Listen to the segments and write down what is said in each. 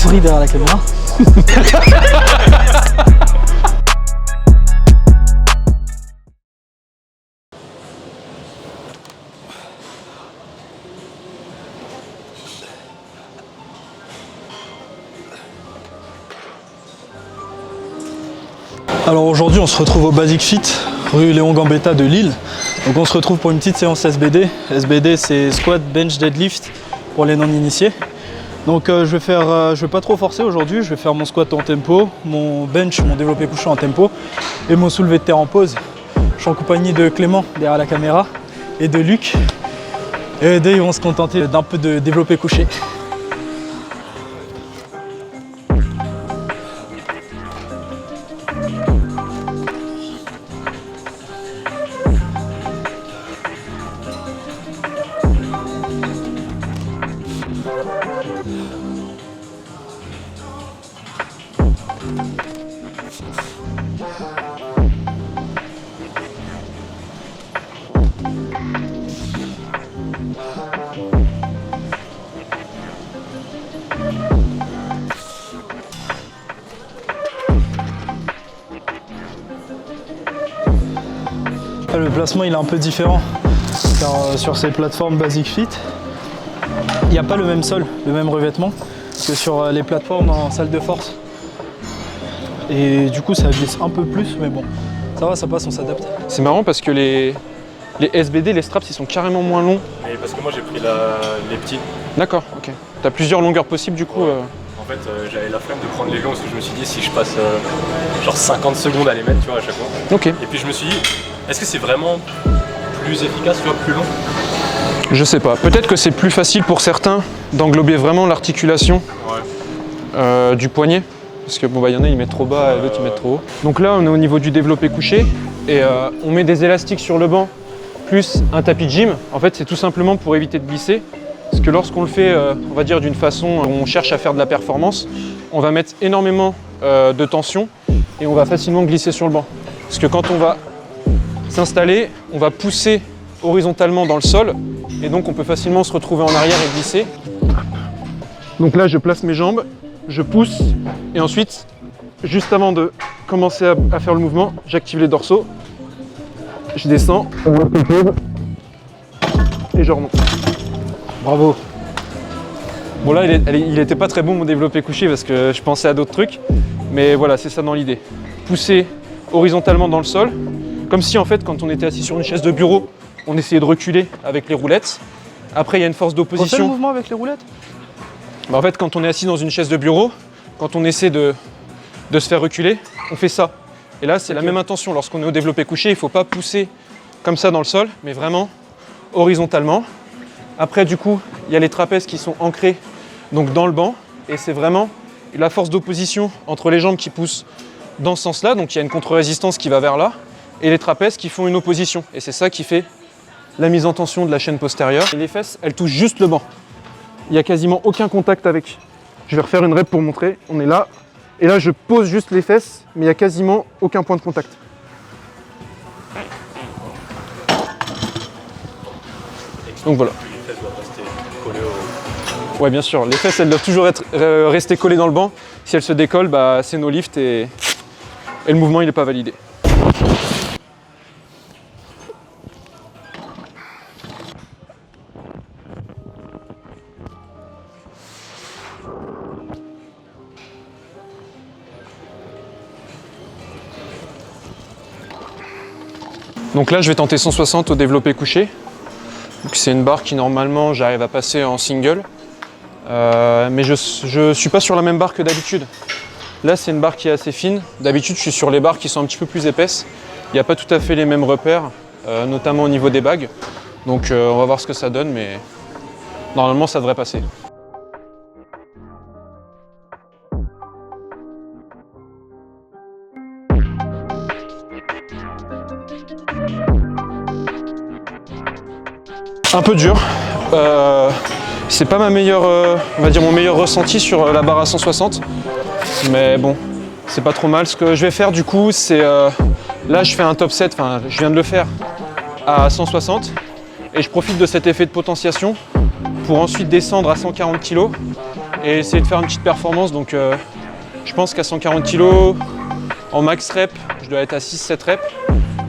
souris derrière la caméra. Alors aujourd'hui on se retrouve au Basic Fit, rue Léon Gambetta de Lille. Donc on se retrouve pour une petite séance SBD. SBD c'est squat, bench, deadlift pour les non-initiés. Donc je vais pas trop forcer aujourd'hui, je vais faire mon squat en tempo, mon bench, mon développé couché en tempo et mon soulevé de terre en pause. Je suis en compagnie de Clément derrière la caméra et de Luc. Et eux deux ils vont se contenter d'un peu de développé couché. Le placement il est un peu différent car sur ces plateformes Basic Fit il n'y a pas le même sol, le même revêtement que sur les plateformes en salle de force et du coup ça glisse un peu plus mais bon ça va, ça passe, on s'adapte. C'est marrant parce que les SBD, les straps ils sont carrément moins longs. Mais parce que moi j'ai pris les petits. D'accord, ok. T'as plusieurs longueurs possibles du coup En fait j'avais la flemme de prendre les longs parce que je me suis dit si je passe genre 50 secondes à les mettre tu vois à chaque fois. Ok. Et puis je me suis dit est-ce que c'est vraiment plus efficace, tu vois, plus long? Je sais pas. Peut-être que c'est plus facile pour certains d'englober vraiment l'articulation du poignet. Parce que bon bah y en a ils mettent trop bas et d'autres ils mettent trop haut. Donc là on est au niveau du développé couché et on met des élastiques sur le banc plus un tapis de gym. En fait c'est tout simplement pour éviter de glisser. Parce que lorsqu'on le fait on va dire d'une façon où on cherche à faire de la performance, on va mettre énormément de tension et on va facilement glisser sur le banc. Parce que quand on va s'installer, on va pousser horizontalement dans le sol et donc on peut facilement se retrouver en arrière et glisser. Donc là je place mes jambes, je pousse et ensuite juste avant de commencer à faire le mouvement, j'active les dorsaux, je descends et je remonte. Bravo. Bon là il était pas très bon mon développé couché parce que je pensais à d'autres trucs, mais voilà c'est ça dans l'idée. Pousser horizontalement dans le sol, comme si en fait quand on était assis sur une chaise de bureau, on essayait de reculer avec les roulettes. Après il y a une force d'opposition. On fait le mouvement avec les roulettes? Bah, en fait quand on est assis dans une chaise de bureau, quand on essaie de se faire reculer, on fait ça. Et là c'est la même intention, lorsqu'on est au développé couché, il ne faut pas pousser comme ça dans le sol, mais vraiment horizontalement. Après du coup, il y a les trapèzes qui sont ancrés donc dans le banc, et c'est vraiment la force d'opposition entre les jambes qui poussent dans ce sens-là, donc il y a une contre-résistance qui va vers là, et les trapèzes qui font une opposition. Et c'est ça qui fait la mise en tension de la chaîne postérieure. Et les fesses, elles touchent juste le banc. Il n'y a quasiment aucun contact avec. Je vais refaire une rep pour montrer. On est là. Et là, je pose juste les fesses, mais il n'y a quasiment aucun point de contact. Donc voilà. Les fesses doivent rester collées au... Ouais, bien sûr. Les fesses, elles doivent toujours rester collées dans le banc. Si elles se décollent, bah, c'est no lift et le mouvement, il n'est pas validé. Donc là, je vais tenter 160 au développé couché. C'est une barre qui, normalement, j'arrive à passer en single. Mais je ne suis pas sur la même barre que d'habitude. Là, c'est une barre qui est assez fine. D'habitude, je suis sur les barres qui sont un petit peu plus épaisses. Il n'y a pas tout à fait les mêmes repères, notamment au niveau des bagues. Donc, on va voir ce que ça donne, mais normalement, ça devrait passer. Un peu dur. C'est pas ma meilleure, on va dire mon meilleur ressenti sur la barre à 160. Mais bon, c'est pas trop mal. Ce que je vais faire du coup, c'est là je fais un top set, enfin je viens de le faire à 160 et je profite de cet effet de potentiation pour ensuite descendre à 140 kg et essayer de faire une petite performance. Donc je pense qu'à 140 kg, en max rep, je dois être à 6-7 reps.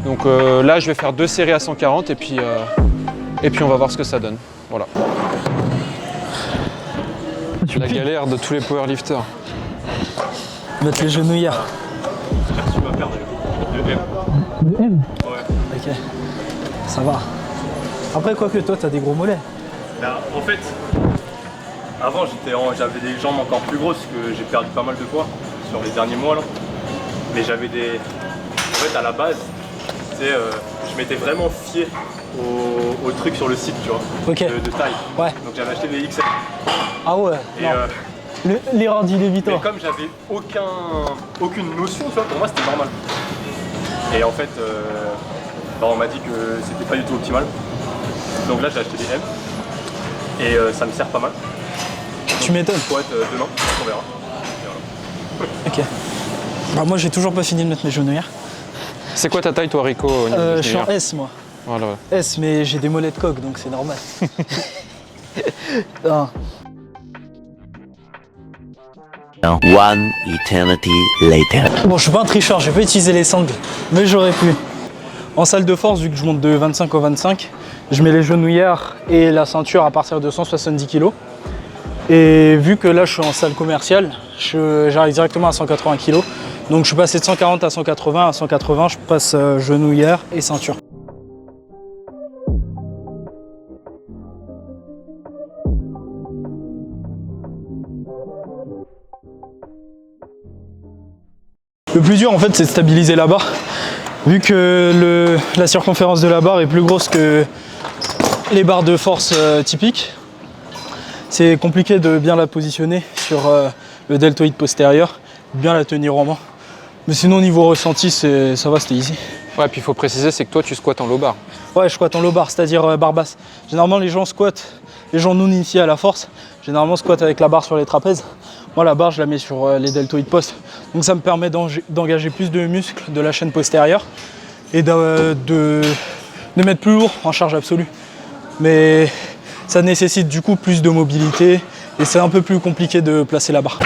Donc là, je vais faire 2 séries à 140 et puis on va voir ce que ça donne. Voilà. La galère de tous les powerlifters. Mettre les genouillères. Tu vas faire de M. De M. Ouais. Ok. Ça va. Après, quoi que toi, t'as des gros mollets. Bah, en fait, avant j'avais des jambes encore plus grosses que j'ai perdu pas mal de poids sur les derniers mois là. Mais j'avais des. En fait, à la base, je m'étais vraiment fié au truc sur le site, tu vois, Ok. de taille. Ouais. Donc j'avais acheté des XL. Ah ouais. Et non. L'erreur d'il est vite. mais comme j'avais aucune notion, tu vois, pour moi c'était normal. Et en fait, on m'a dit que c'était pas du tout optimal. Donc là j'ai acheté des M. Et ça me sert pas mal. Tu m'étonnes. Faut être demain, on verra. Ok. Bah, moi, j'ai toujours pas fini de mettre mes genouillères. C'est quoi ta taille toi Rico au niveau des Je suis en genouillères? S, moi. Voilà. S, mais j'ai des mollets de coq, donc c'est normal. Ah. One eternity later. Bon, je suis pas un tricheur, j'ai pas utilisé les sangles, mais j'aurais pu. En salle de force, vu que je monte de 25 au 25, je mets les genouillères et la ceinture à partir de 170 kg. Et vu que là, je suis en salle commerciale, j'arrive directement à 180 kg. Donc je suis passé de 140 à 180. À 180, je passe genouillères et ceinture. Le plus dur en fait c'est de stabiliser la barre. Vu que la circonférence de la barre est plus grosse que les barres de force typiques, c'est compliqué de bien la positionner sur le deltoïde postérieur, bien la tenir en main. Mais sinon au niveau ressenti ça va, c'était easy. Ouais, puis il faut préciser, c'est que toi tu squattes en low bar. Ouais, je squatte en low bar, c'est-à-dire barre basse. Généralement les gens squattent, les gens non initiés à la force, généralement squattent avec la barre sur les trapèzes. Moi la barre je la mets sur les deltoïdes post. Donc ça me permet d'engager plus de muscles de la chaîne postérieure et de mettre plus lourd en charge absolue. Mais ça nécessite du coup plus de mobilité et c'est un peu plus compliqué de placer la barre.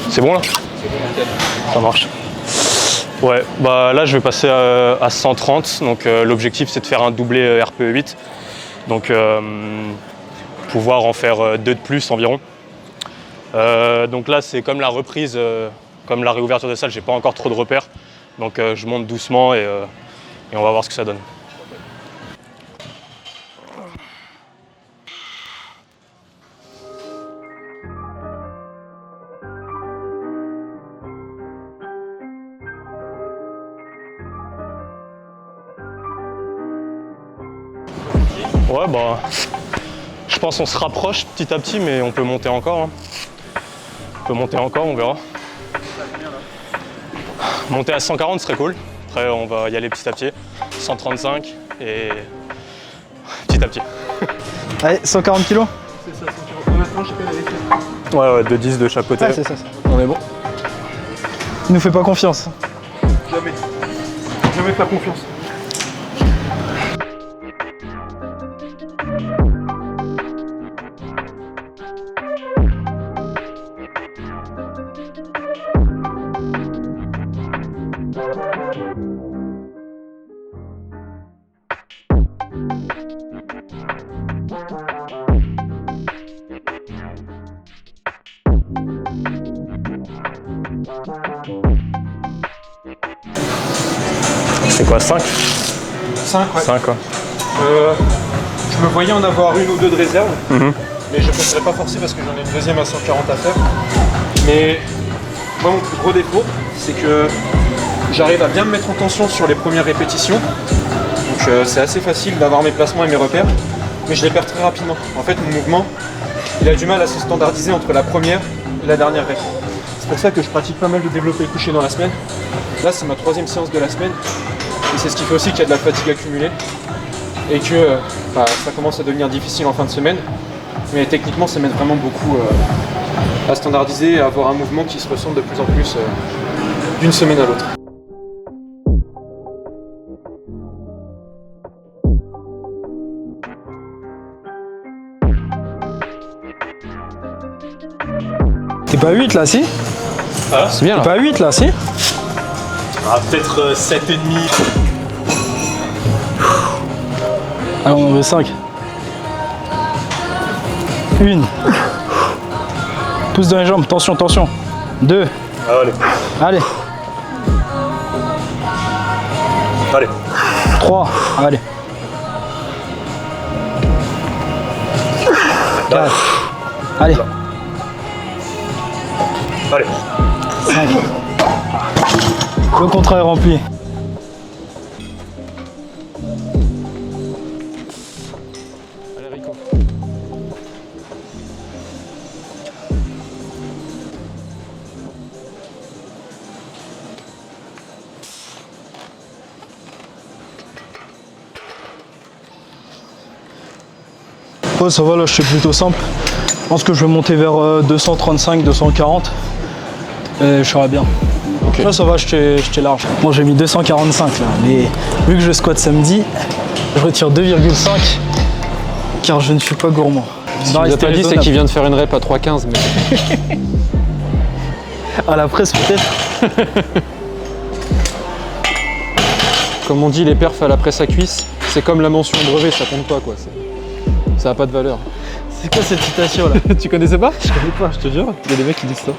C'est bon là? Ça marche. Ouais, bah là je vais passer à 130, donc l'objectif c'est de faire un doublé RPE 8. Donc pouvoir en faire 2 de plus environ. Donc là c'est comme la reprise, comme la réouverture de salle, j'ai pas encore trop de repères. Donc je monte doucement et on va voir ce que ça donne. Ouais, bah, je pense qu'on se rapproche petit à petit, mais on peut monter encore. Hein. On peut monter encore, on verra. Monter à 140 serait cool. Après, on va y aller petit à petit. 135 et petit à petit. Allez, 140 kg. C'est ça, 140. Maintenant, je sais pas la Ouais, 2-10 de chaque côté. Ouais, c'est ça. On est bon. Il nous fait pas confiance. Jamais. Jamais faire confiance. C'est quoi, 5? 5, ouais. 5 quoi. Je me voyais en avoir une ou deux de réserve, mais je ne préférais pas forcer parce que j'en ai une deuxième à 140 à faire. Mais moi, mon plus gros défaut, c'est que j'arrive à bien me mettre en tension sur les premières répétitions. Donc c'est assez facile d'avoir mes placements et mes repères, mais je les perds très rapidement. En fait, mon mouvement, il a du mal à se standardiser entre la première et la dernière rep. C'est pour ça que je pratique pas mal de développé couché dans la semaine. Là, c'est ma 3e séance de la semaine. Et c'est ce qui fait aussi qu'il y a de la fatigue accumulée et que ça commence à devenir difficile en fin de semaine. Mais techniquement, ça m'aide vraiment beaucoup à standardiser et à avoir un mouvement qui se ressemble de plus en plus d'une semaine à l'autre. pas 8 là, si? C'est bien là. Pas 8 là, si? Ah, peut-être 7,5. Allez, on en veut 5. Une. Pouce dans les jambes, tension, tension. 2. Allez. Allez. Allez. 3. Allez. 4. Allez. Allez. 5. Le contrat est rempli. Allez Rico. Ouais, ça va, là, je suis plutôt simple. Je pense que je vais monter vers 235, 240. Et je serai bien. Ok. Là, ça va, j'étais large. Moi, j'ai mis 245 là. Mais vu que je squatte samedi, je retire 2,5 car je ne suis pas gourmand. Ce qu'il nous a pas dit, c'est qu'il vient de faire une rep à 3,15. Mais... À la presse, peut-être. Comme on dit, les perfs à la presse à cuisse, c'est comme la mention brevet, ça compte pas quoi. Ça n'a pas de valeur. C'est quoi cette citation là? Tu connaissais pas? Je connais pas. Je te jure, il y a des mecs qui disent ça.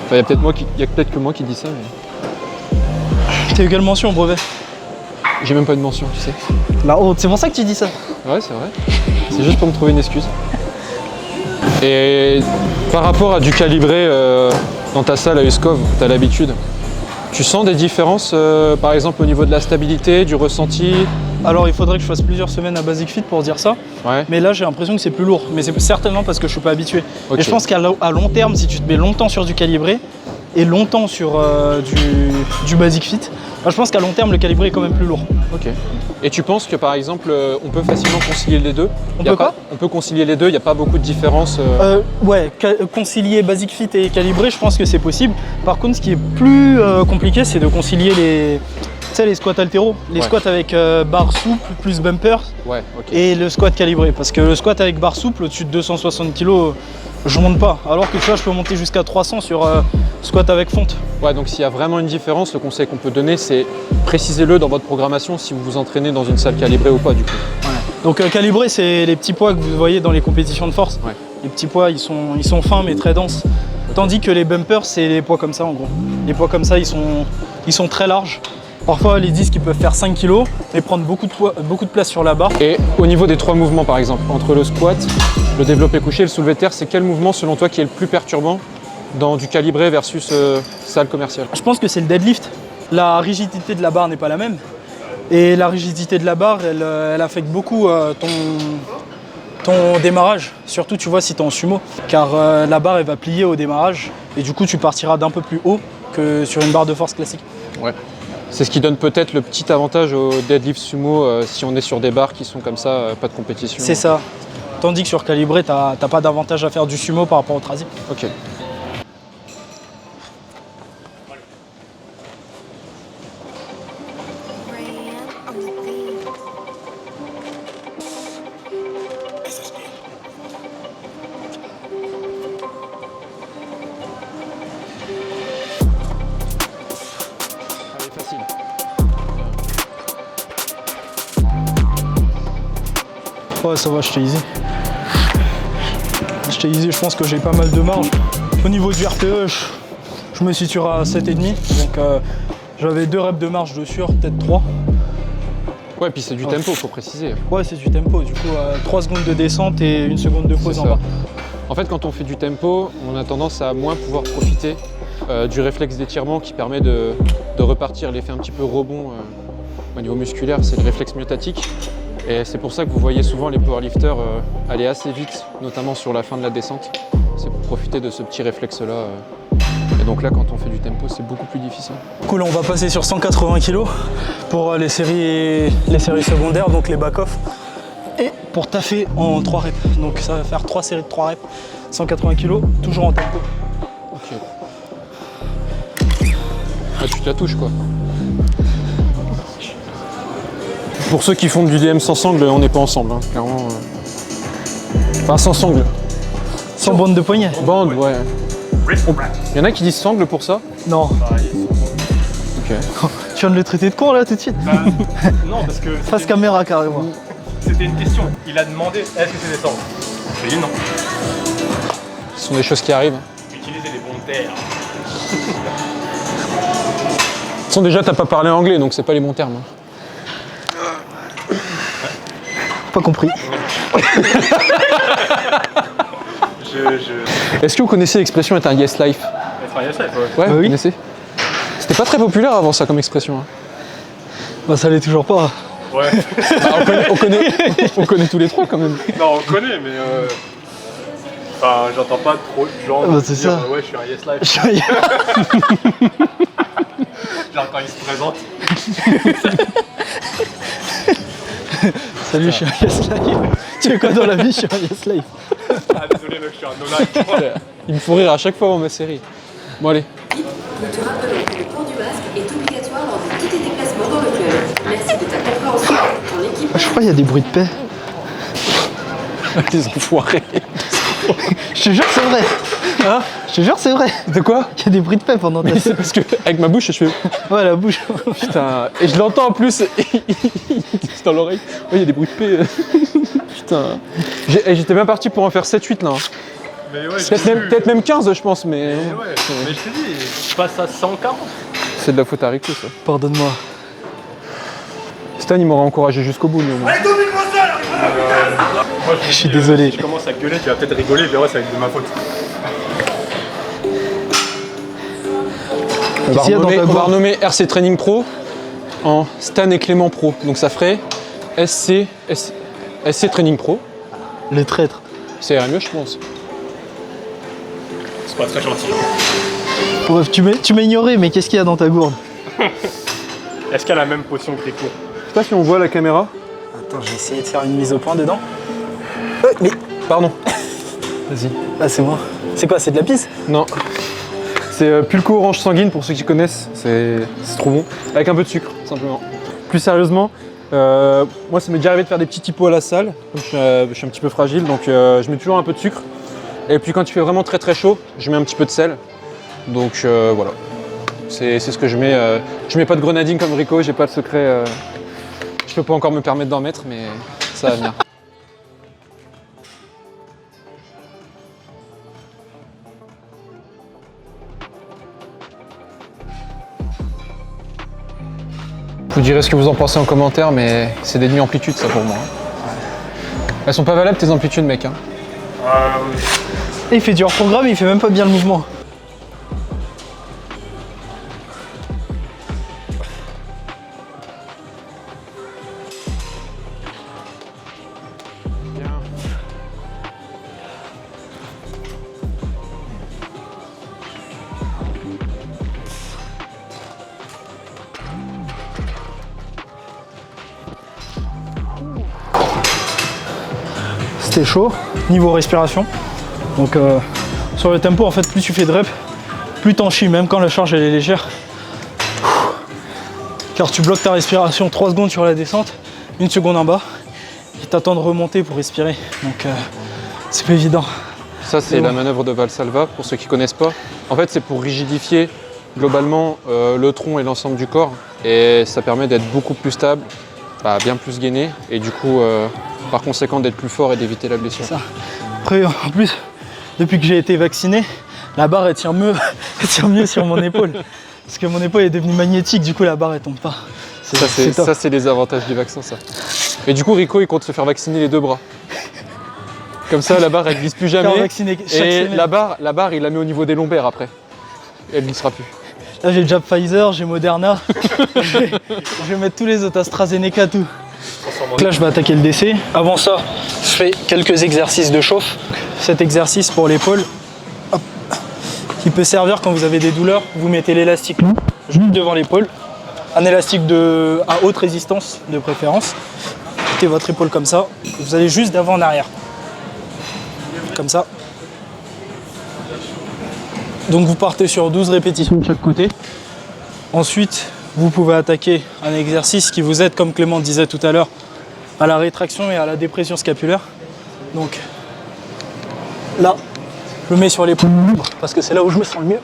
Enfin, il y a peut-être que moi qui dis ça, mais... T'as eu quelle mention au brevet? J'ai même pas de mention, tu sais. La haute, c'est pour ça que tu dis ça. Ouais, c'est vrai. C'est juste pour me trouver une excuse. Et par rapport à du calibré dans ta salle à Uskov, t'as l'habitude. Tu sens des différences, par exemple au niveau de la stabilité, du ressenti? Alors il faudrait que je fasse plusieurs semaines à Basic Fit pour dire ça. Ouais. Mais là j'ai l'impression que c'est plus lourd. Mais c'est certainement parce que je suis pas habitué. Ok. Et je pense qu'à long terme, si tu te mets longtemps sur du calibré et longtemps sur du Basic Fit, bah, je pense qu'à long terme le calibré est quand même plus lourd. Ok. Et tu penses que par exemple, on peut facilement concilier les deux? On peut quoi? On peut concilier les deux, il n'y a pas beaucoup de différence Ouais, concilier Basic Fit et calibré, je pense que c'est possible. Par contre, ce qui est plus compliqué, c'est de concilier les squats haltéro, les Ouais. squats avec barre souple plus bumper Ouais, ok. et le squat calibré. Parce que le squat avec barre souple au-dessus de 260 kg, je monte pas. Alors que tu vois, je peux monter jusqu'à 300 sur squat avec fonte. Ouais, donc s'il y a vraiment une différence, le conseil qu'on peut donner, c'est précisez-le dans votre programmation si vous vous entraînez dans une salle calibrée ou pas du coup. Donc calibré, c'est les petits poids que vous voyez dans les compétitions de force. Ouais. Les petits poids, ils sont fins mais très denses. Tandis que les bumpers, c'est les poids comme ça en gros. Les poids comme ça, ils sont très larges. Parfois, les disques ils peuvent faire 5 kg et prendre beaucoup de place sur la barre. Et au niveau des trois mouvements par exemple, entre le squat, le développé couché et le soulevé de terre, c'est quel mouvement selon toi qui est le plus perturbant dans du calibré versus salle commerciale? Je pense que c'est le deadlift. La rigidité de la barre n'est pas la même. Et la rigidité de la barre, elle affecte beaucoup ton démarrage. Surtout, tu vois, si tu es en sumo. Car la barre, elle va plier au démarrage. Et du coup, tu partiras d'un peu plus haut que sur une barre de force classique. Ouais. C'est ce qui donne peut-être le petit avantage au deadlift sumo si on est sur des barres qui sont comme ça, pas de compétition. C'est ça. Tandis que sur calibré, t'as pas d'avantage à faire du sumo par rapport au trasi. Ok. Allez, facile. Ouais, ça va, j'étais easy. Je pense que j'ai pas mal de marge. Au niveau du RPE, je me situerai à 7,5. Donc j'avais 2 reps de marge dessus, peut-être 3. Ouais, puis c'est du tempo, faut préciser. Ouais, c'est du tempo. Du coup, 3 secondes de descente et 1 seconde de pause C'est en ça. bas. En fait, quand on fait du tempo, on a tendance à moins pouvoir profiter du réflexe d'étirement qui permet de repartir l'effet un petit peu rebond au niveau musculaire, c'est le réflexe myotatique. Et c'est pour ça que vous voyez souvent les powerlifters aller assez vite, notamment sur la fin de la descente. C'est pour profiter de ce petit réflexe-là. Et donc là, quand on fait du tempo, c'est beaucoup plus difficile. Cool, on va passer sur 180 kg pour les séries secondaires, donc les back-off. Et pour taffer en 3 reps. Donc ça va faire 3 séries de 3 reps, 180 kg, toujours en tempo. Ok. Ah, tu te la touches quoi. Pour ceux qui font du DM sans sangle, on n'est pas ensemble, hein, clairement. Enfin, sans sangle. Sans bande de poignet. Bande, ouais. Il y en a qui disent sangle pour ça. Non. Ok. Tu viens de le traiter de con là tout de suite. Non, parce que Face caméra carrément. c'était une question. Il a demandé est-ce que c'est des cendres. J'ai dit non. Ce sont des choses qui arrivent. Utilisez les bons terres. De toute façon, déjà, t'as pas parlé anglais, donc c'est pas les bons termes. Pas compris. Est-ce que vous connaissez l'expression être un yes life? Ouais, vous oui. connaissez. C'était pas très populaire avant ça comme expression. Hein. Bah ça l'est toujours pas. Ouais. Bah, on connaît tous les trois quand même. Non, on connaît, mais enfin, j'entends pas trop de gens bah, c'est dire ça. ouais, je suis un yes life. Genre quand ils se présentent. Salut, je suis un yes life. Tu fais quoi dans la vie? Je suis un yes life. Ah désolé mec, je suis un no-life. Il me faut rire à chaque fois dans ma série. Bon allez. Nous te rappelons que le port du masque est obligatoire lors de tous tes déplacements dans le club. Merci de ta compréhension. Ton équipe. Je crois qu'il y a des bruits de paix. Les enfoirés. Je te jure c'est vrai. Hein? Je te jure c'est vrai. De quoi? Il y a des bruits de paix pendant ta Mais c'est parce que avec ma bouche je fais Ouais la bouche. putain. Et je l'entends en plus. C'est dans l'oreille. Ouais, il y a des bruits de paix. Putain. J'étais bien parti pour en faire 7-8 là. Hein. Mais ouais, Peut-être même 15 je pense, mais. Mais ouais, mais je t'ai dit, je passe à 140. C'est de la faute à Rico ça. Pardonne-moi. Stan il m'aurait encouragé jusqu'au bout, mais au moins. Moi, Je suis désolé. Si je commence à gueuler, tu vas peut-être rigoler, mais ouais, ça va être de ma faute. On va Qu'est-ce qu'il y a dans ta gourde renommer RC Training Pro en Stan et Clément Pro. Donc ça ferait SC Training Pro. Les traîtres. Ça irait mieux je pense. C'est pas très gentil. Bref, tu m'as ignoré, mais qu'est-ce qu'il y a dans ta gourde? Est-ce qu'il y a la même potion que tes cours? Je sais pas si on voit la caméra. Attends, j'ai essayé de faire une mise au point dedans. Mais Pardon. Vas-y. ah c'est moi. C'est quoi? C'est de la pisse? Non. C'est Pulco Orange Sanguine pour ceux qui connaissent. C'est trop bon. Avec un peu de sucre, simplement. Plus sérieusement, moi ça m'est déjà arrivé de faire des petits typos à la salle. Comme je suis un petit peu fragile, donc je mets toujours un peu de sucre. Et puis quand il fait vraiment très très chaud, je mets un petit peu de sel. Donc voilà. C'est ce que je mets. Je mets pas de grenadine comme Rico, j'ai pas de secret. Je peux pas encore me permettre d'en mettre, mais ça va venir. Vous direz ce que vous en pensez en commentaire, mais c'est des demi-amplitudes ça pour moi. Elles sont pas valables tes amplitudes mec. Hein. Et il fait du hors-programme, il fait même pas bien le mouvement. C'était chaud, niveau respiration. Donc sur le tempo, en fait, plus tu fais de reps, plus t'en chies, même quand la charge elle est légère. Car tu bloques ta respiration 3 secondes sur la descente, 1 seconde en bas, et t'attends de remonter pour respirer. Donc c'est pas évident. Ça c'est la manœuvre de Valsalva, pour ceux qui connaissent pas. En fait c'est pour rigidifier globalement le tronc et l'ensemble du corps. Et ça permet d'être beaucoup plus stable, bien plus gainé, et du coup par conséquent d'être plus fort et d'éviter la blessure. Ça. Après, en plus, depuis que j'ai été vacciné, la barre elle tient mieux, elle tient mieux sur mon épaule. Parce que mon épaule est devenue magnétique, du coup la barre elle tombe pas. Ça c'est les avantages du vaccin ça. Et du coup Rico il compte se faire vacciner les 2 bras. Comme ça la barre elle glisse plus jamais. Et la barre il la met au niveau des lombaires après. Et elle glissera plus. Là j'ai déjà Pfizer, j'ai Moderna. je vais mettre tous les autres, AstraZeneca, tout. Donc là je vais attaquer le DC. Avant ça, je fais quelques exercices de chauffe. Cet exercice pour l'épaule, qui peut servir quand vous avez des douleurs. Vous mettez l'élastique juste devant l'épaule. Un élastique à haute résistance de préférence. Mettez votre épaule comme ça. Vous allez juste d'avant en arrière. Comme ça. Donc vous partez sur 12 répétitions de chaque côté. Ensuite, vous pouvez attaquer un exercice qui vous aide, comme Clément disait tout à l'heure, à la rétraction et à la dépression scapulaire. Donc là, je le mets sur les pouces parce que c'est là où je me sens le mieux.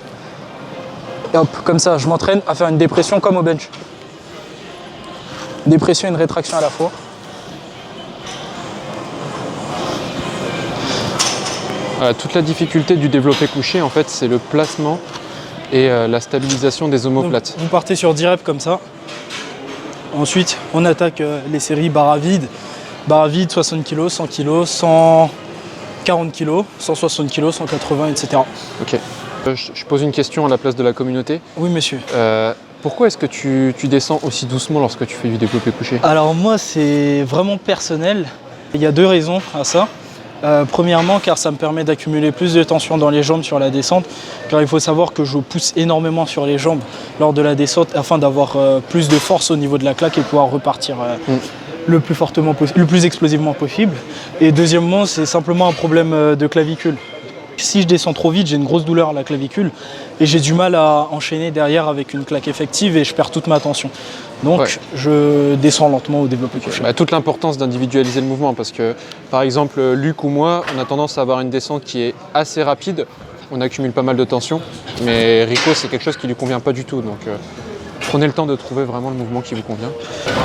Et hop, comme ça, je m'entraîne à faire une dépression comme au bench. Dépression et une rétraction à la fois. Voilà, toute la difficulté du développé couché, en fait, c'est le placement et la stabilisation des omoplates. Donc, vous partez sur 10 reps comme ça. Ensuite, on attaque les séries barre à vide. Barre à vide, 60 kg, 100 kg, 140 kg, 160 kg, 180, etc. Ok. Je pose une question à la place de la communauté. Oui, monsieur. Pourquoi est-ce que tu descends aussi doucement lorsque tu fais du développé couché? Alors moi, c'est vraiment personnel. Il y a deux raisons à ça. Premièrement, car ça me permet d'accumuler plus de tension dans les jambes sur la descente. Car il faut savoir que je pousse énormément sur les jambes lors de la descente afin d'avoir plus de force au niveau de la claque et pouvoir repartir le plus fortement possible, le plus explosivement possible. Et deuxièmement, c'est simplement un problème de clavicule. Si je descends trop vite, j'ai une grosse douleur à la clavicule et j'ai du mal à enchaîner derrière avec une claque effective et je perds toute ma tension. Donc je descends lentement au développé couché. Toute l'importance d'individualiser le mouvement parce que par exemple Luc ou moi, on a tendance à avoir une descente qui est assez rapide, on accumule pas mal de tension, mais Rico c'est quelque chose qui lui convient pas du tout. Donc prenez le temps de trouver vraiment le mouvement qui vous convient.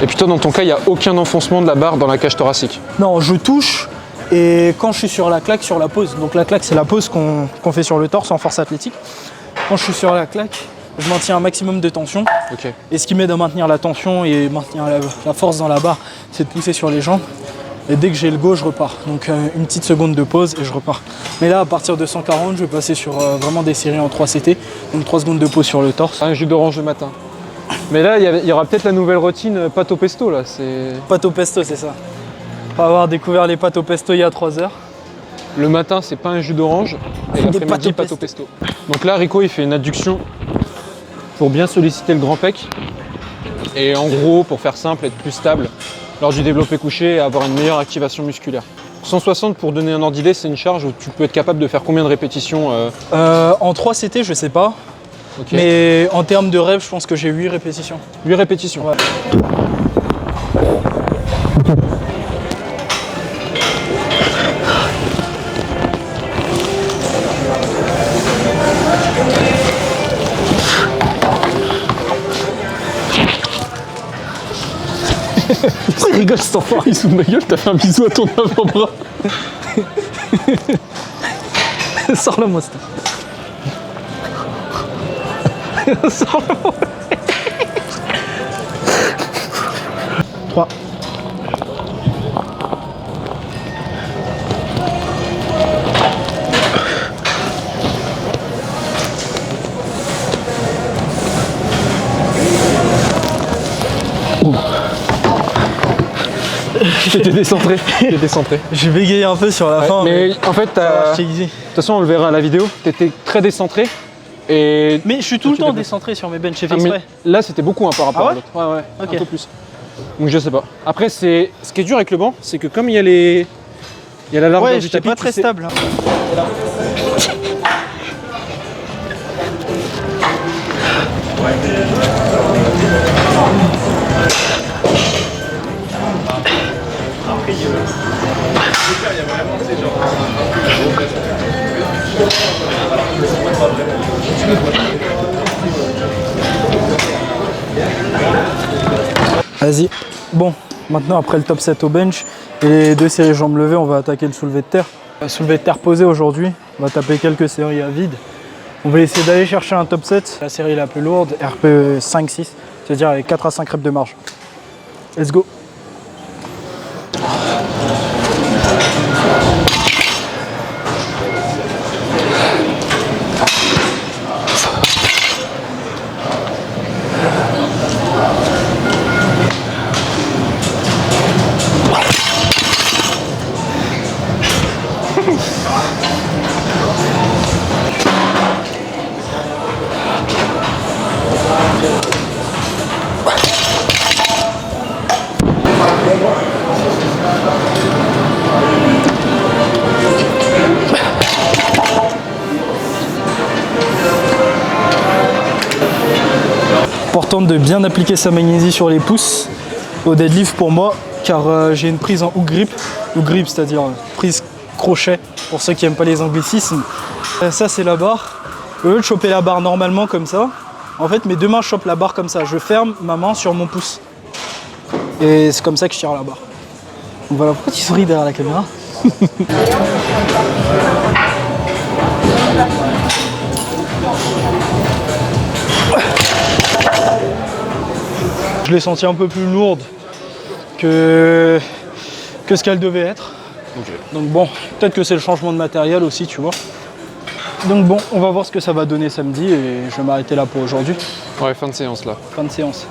Et puis toi dans ton cas, il n'y a aucun enfoncement de la barre dans la cage thoracique? Non, je touche. Et quand je suis sur la claque, sur la pause, donc la claque c'est la pause qu'on fait sur le torse en force athlétique. Quand je suis sur la claque, je maintiens un maximum de tension. Okay. Et ce qui m'aide à maintenir la tension et maintenir la force dans la barre, c'est de pousser sur les jambes. Et dès que j'ai le go, je repars. Donc une petite seconde de pause et je repars. Mais là, à partir de 140, je vais passer sur vraiment des séries en 3 CT. Donc 3 secondes de pause sur le torse. Un jus d'orange le matin. Mais là, il y aura peut-être la nouvelle routine pâte au pesto là. Pâte au pesto, c'est ça. Après avoir découvert les pâtes au pesto il y a 3 heures. Le matin, c'est pas un jus d'orange, et l'après-midi, pâte au pesto. Donc là, Rico, il fait une adduction pour bien solliciter le grand pec. Et en gros, pour faire simple, être plus stable lors du développé couché et avoir une meilleure activation musculaire. 160, pour donner un ordre d'idée, c'est une charge où tu peux être capable de faire combien de répétitions En 3 CT, je sais pas. Okay. Mais en termes de reps, je pense que j'ai 8 répétitions. 8 répétitions. Ouais. Il rigole cet enfant. Il se fout de ma gueule, t'as fait un bisou à ton avant-bras. Sors-le moi, Star. Sors-le moi. 3. J'étais décentré. J'étais décentré. J'ai bégayé un peu sur la fin. Mais en fait, de toute façon, on le verra à la vidéo, t'étais très décentré. Et mais je suis tout le temps décentré sur mes bench, j'ai fait exprès. Là, c'était beaucoup par rapport à l'autre. Ouais, okay. Un peu plus. Donc je sais pas. Après, ce qui est dur avec le banc, c'est que comme il y a la largeur du tapis, pas très stable. Vas-y. Bon, maintenant après le top 7 au bench et les 2 séries jambes levées, on va attaquer le soulevé de terre. Le soulevé de terre posé aujourd'hui, on va taper quelques séries à vide. On va essayer d'aller chercher un top 7, la série la plus lourde, RPE 5-6, c'est-à-dire avec 4 à 5 reps de marge. Let's go. Important de bien appliquer sa magnésie sur les pouces au deadlift pour moi, car j'ai une prise en hook grip c'est-à-dire prise crochet, pour ceux qui n'aiment pas les anglicismes. Ça c'est la barre. Au lieu de choper la barre normalement comme ça, en fait mes deux mains chopent la barre comme ça. Je ferme ma main sur mon pouce. Et c'est comme ça que je tire la barre. Donc voilà, pourquoi tu souris derrière la caméra? Je l'ai senti un peu plus lourde que ce qu'elle devait être. Ok. Donc bon, peut-être que c'est le changement de matériel aussi, tu vois. Donc bon, on va voir ce que ça va donner samedi et je vais m'arrêter là pour aujourd'hui. Ouais, fin de séance là. Fin de séance.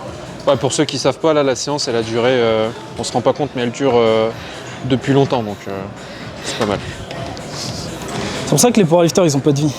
Ouais, pour ceux qui savent pas, là, la séance, elle a duré, on se rend pas compte, mais elle dure depuis longtemps, donc c'est pas mal. C'est pour ça que les powerlifters, ils ont pas de vie.